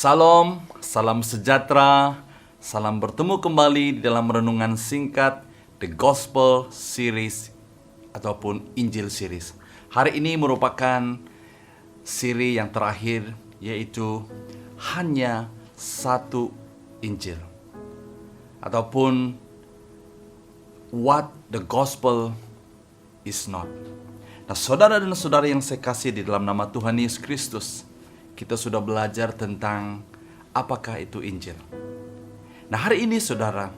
Salam, salam sejahtera, salam bertemu kembali di dalam renungan singkat The Gospel Series ataupun Injil Series. Hari ini merupakan seri yang terakhir, yaitu hanya satu Injil ataupun What the Gospel is not. Nah, saudara dan saudara yang saya kasih di dalam nama Tuhan Yesus Kristus, kita sudah belajar tentang apakah itu Injil. Nah, hari ini saudara,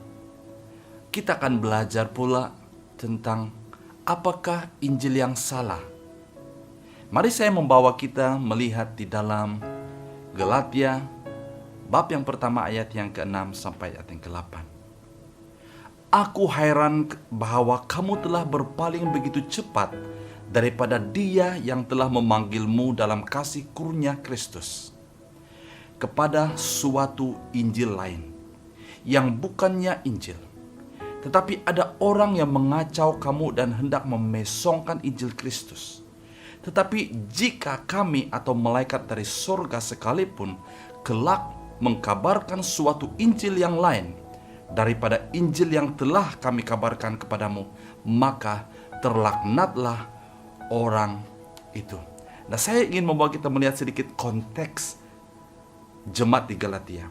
kita akan belajar pula tentang apakah Injil yang salah. Mari saya membawa kita melihat di dalam Galatia bab yang pertama ayat yang ke-6 sampai ayat yang ke-8. Aku heran bahwa kamu telah berpaling begitu cepat daripada Dia yang telah memanggilmu dalam kasih karunia Kristus kepada suatu Injil lain yang bukannya Injil. Tetapi ada orang yang mengacau kamu dan hendak memesongkan Injil Kristus. Tetapi jika kami atau malaikat dari surga sekalipun kelak mengkabarkan suatu Injil yang lain daripada Injil yang telah kami kabarkan kepadamu, maka terlaknatlah orang itu. Nah, saya ingin membawa kita melihat sedikit konteks jemaat di Galatia.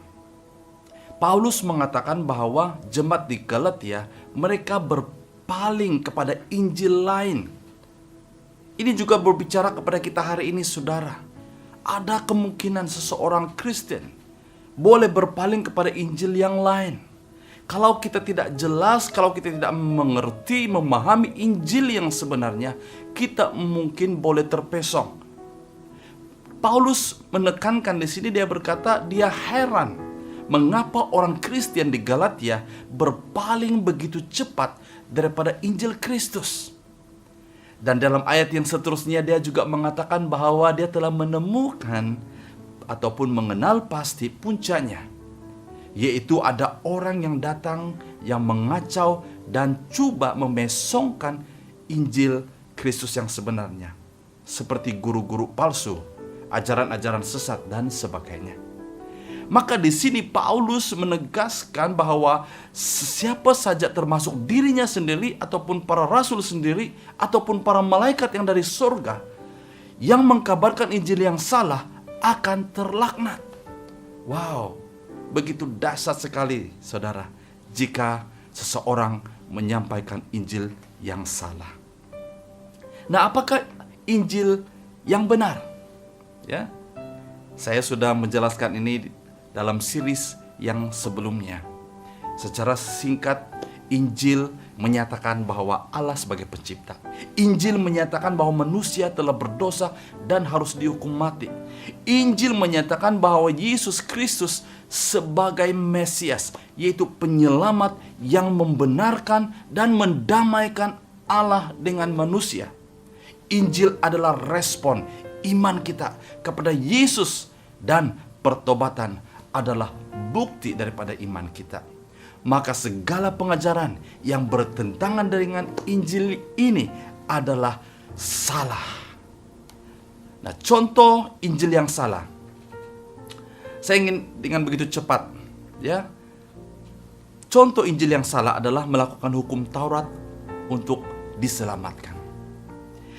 Paulus mengatakan bahwa jemaat di Galatia mereka berpaling kepada Injil lain. Ini juga berbicara kepada kita hari ini, saudara. Ada kemungkinan seseorang Kristen boleh berpaling kepada Injil yang lain. Kalau kita tidak jelas, kalau kita tidak mengerti, memahami Injil yang sebenarnya, kita mungkin boleh terpesong. Paulus menekankan di sini, dia berkata dia heran mengapa orang Kristen di Galatia berpaling begitu cepat daripada Injil Kristus. Dan dalam ayat yang seterusnya dia juga mengatakan bahwa dia telah menemukan ataupun mengenal pasti puncaknya, yaitu ada orang yang datang yang mengacau dan coba memesongkan Injil Kristus yang sebenarnya, seperti guru-guru palsu, ajaran-ajaran sesat dan sebagainya. Maka di sini Paulus menegaskan bahwa siapa saja, termasuk dirinya sendiri ataupun para rasul sendiri ataupun para malaikat yang dari surga yang mengkabarkan Injil yang salah akan terlaknat. Wow, begitu dahsyat sekali, saudara, jika seseorang menyampaikan Injil yang salah. Nah, apakah Injil yang benar? Ya, saya sudah menjelaskan ini dalam series yang sebelumnya. Secara singkat, Injil menyatakan bahwa Allah sebagai pencipta. Injil menyatakan bahwa manusia telah berdosa dan harus dihukum mati. Injil menyatakan bahwa Yesus Kristus sebagai Mesias, yaitu penyelamat yang membenarkan dan mendamaikan Allah dengan manusia. Injil adalah respon iman kita kepada Yesus, dan pertobatan adalah bukti daripada iman kita. Maka segala pengajaran yang bertentangan dengan Injil ini adalah salah. Nah, contoh Injil yang salah. Saya ingin dengan begitu cepat, ya. Contoh Injil yang salah adalah melakukan hukum Taurat untuk diselamatkan.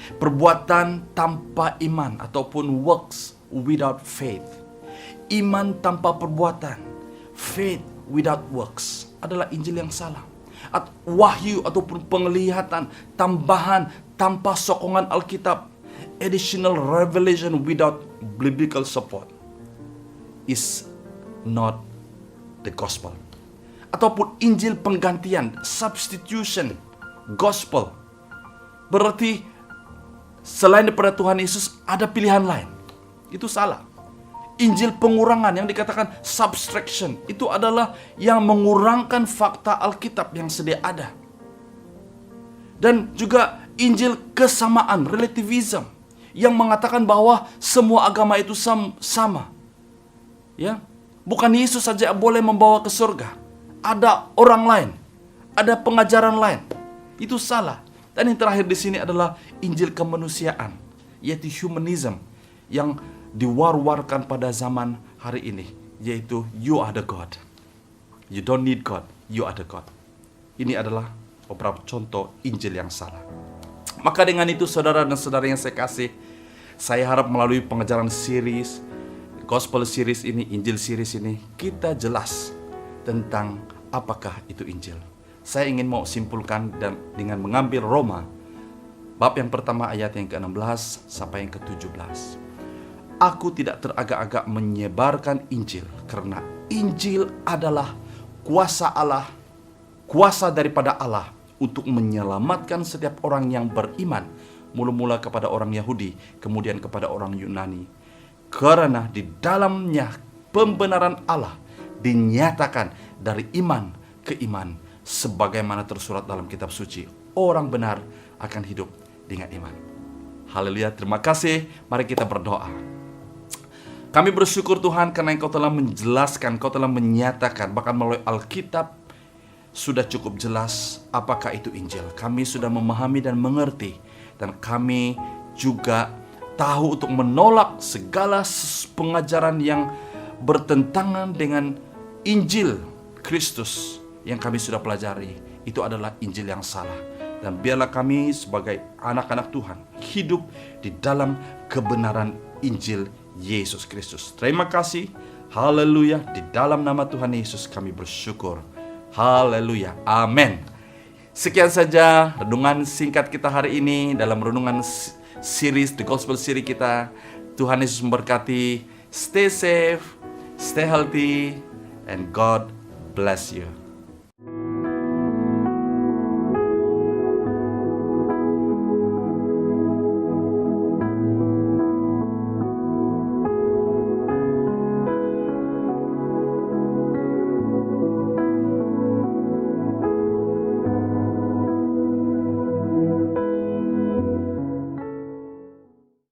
Perbuatan tanpa iman ataupun works without faith. Iman tanpa perbuatan, faith without works, adalah Injil yang salah. Wahyu ataupun penglihatan tambahan tanpa sokongan Alkitab, additional revelation without biblical support, is not the gospel. Ataupun Injil penggantian, substitution gospel, berarti selain daripada Tuhan Yesus ada pilihan lain. Itu salah. Injil pengurangan yang dikatakan subtraction, itu adalah yang mengurangkan fakta Alkitab yang sedia ada. Dan juga Injil kesamaan, relativism, yang mengatakan bahwa semua agama itu sama. Ya, bukan Yesus saja boleh membawa ke surga. Ada orang lain, ada pengajaran lain. Itu salah. Dan yang terakhir di sini adalah Injil kemanusiaan, yaitu humanism, yang diwar-warkan pada zaman hari ini. yaitu you are the God. You don't need God, you are the God. Ini adalah beberapa contoh Injil yang salah. Maka dengan itu saudara dan saudara yang saya kasih, saya harap melalui pengajaran series, Gospel series ini, Injil series ini, kita jelas tentang apakah itu Injil. Saya ingin mau simpulkan dan dengan mengambil Roma, bab yang pertama ayat yang ke-16 sampai yang ke-17. Aku tidak teragak-agak menyebarkan Injil, karena Injil adalah kuasa Allah, kuasa daripada Allah untuk menyelamatkan setiap orang yang beriman, mula-mula kepada orang Yahudi, kemudian kepada orang Yunani. Karena di dalamnya pembenaran Allah dinyatakan dari iman ke iman, sebagaimana tersurat dalam kitab suci, orang benar akan hidup dengan iman. Haleluya, terima kasih. Mari kita berdoa. Kami bersyukur Tuhan karena Engkau telah menjelaskan, Engkau telah menyatakan, bahkan melalui Alkitab sudah cukup jelas apakah itu Injil. Kami sudah memahami dan mengerti, dan kami juga tahu untuk menolak segala pengajaran yang bertentangan dengan Injil Kristus yang kami sudah pelajari. Itu adalah Injil yang salah. Dan biarlah kami sebagai anak-anak Tuhan hidup di dalam kebenaran Injil Yesus Kristus. Terima kasih. Haleluya. Di dalam nama Tuhan Yesus kami bersyukur. Haleluya. Amin. Sekian saja renungan singkat kita hari ini dalam renungan series The Gospel Series kita. Tuhan Yesus memberkati. Stay safe, stay healthy, and God bless you.